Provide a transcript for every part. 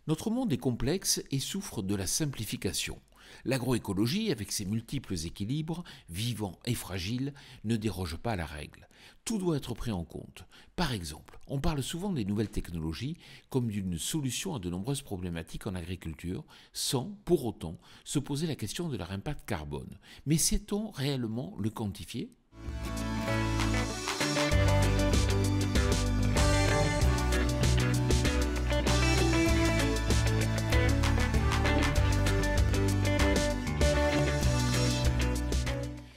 Notre monde est complexe et souffre de la simplification. L'agroécologie, avec ses multiples équilibres, vivants et fragiles, ne déroge pas à la règle. Tout doit être pris en compte. Par exemple, on parle souvent des nouvelles technologies comme d'une solution à de nombreuses problématiques en agriculture, sans, pour autant, se poser la question de leur impact carbone. Mais sait-on réellement le quantifier ?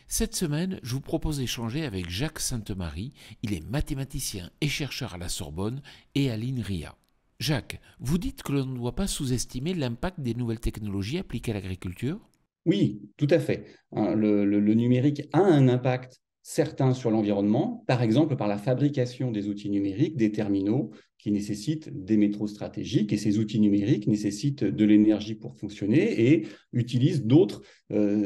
Cette semaine, je vous propose d'échanger avec Jacques Sainte-Marie. Il est mathématicien et chercheur à la Sorbonne et à l'INRIA. Jacques, vous dites que l'on ne doit pas sous-estimer l'impact des nouvelles technologies appliquées à l'agriculture ? Oui, tout à fait. Hein, le numérique a un impact certain sur l'environnement, par exemple par la fabrication des outils numériques, des terminaux qui nécessitent des métros stratégiques, et ces outils numériques nécessitent de l'énergie pour fonctionner et utilisent d'autres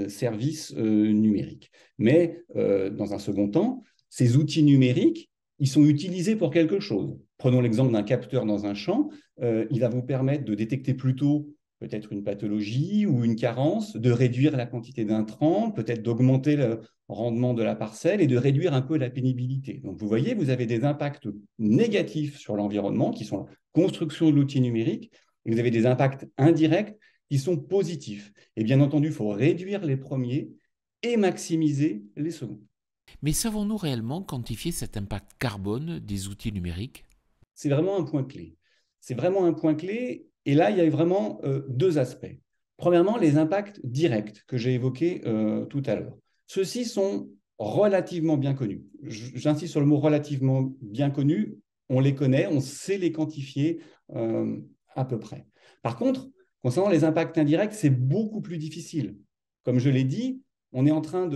services numériques. Mais dans un second temps, ces outils numériques, ils sont utilisés pour quelque chose. Prenons l'exemple d'un capteur dans un champ, il va vous permettre de détecter plus tôt peut-être une pathologie ou une carence, de réduire la quantité d'intrants, peut-être d'augmenter le rendement de la parcelle et de réduire un peu la pénibilité. Donc vous voyez, vous avez des impacts négatifs sur l'environnement qui sont la construction de l'outil numérique et vous avez des impacts indirects qui sont positifs. Et bien entendu, il faut réduire les premiers et maximiser les seconds. Mais savons-nous réellement quantifier cet impact carbone des outils numériques ? C'est vraiment un point clé. C'est vraiment un point clé. Et là, il y a vraiment deux aspects. Premièrement, les impacts directs que j'ai évoqués tout à l'heure. Ceux-ci sont relativement bien connus. J'insiste sur le mot relativement bien connus. On les connaît, on sait les quantifier à peu près. Par contre, concernant les impacts indirects, c'est beaucoup plus difficile. Comme je l'ai dit, on est en train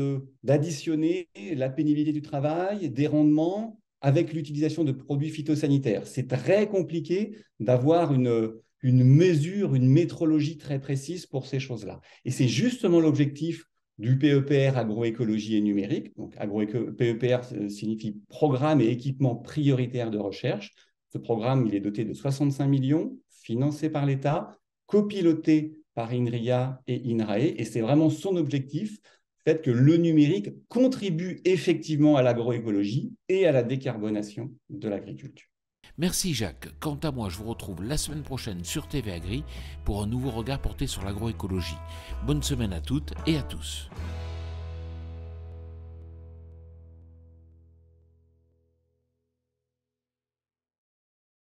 d'additionner la pénibilité du travail, des rendements, avec l'utilisation de produits phytosanitaires. C'est très compliqué d'avoir une mesure, une métrologie très précise pour ces choses-là. Et c'est justement l'objectif du PEPR agroécologie et numérique. Donc, PEPR signifie programme et équipement prioritaire de recherche. Ce programme, il est doté de 65 millions, financé par l'État, copiloté par INRIA et INRAE. Et c'est vraiment son objectif, fait que le numérique contribue effectivement à l'agroécologie et à la décarbonation de l'agriculture. Merci Jacques. Quant à moi, je vous retrouve la semaine prochaine sur TV Agri pour un nouveau regard porté sur l'agroécologie. Bonne semaine à toutes et à tous.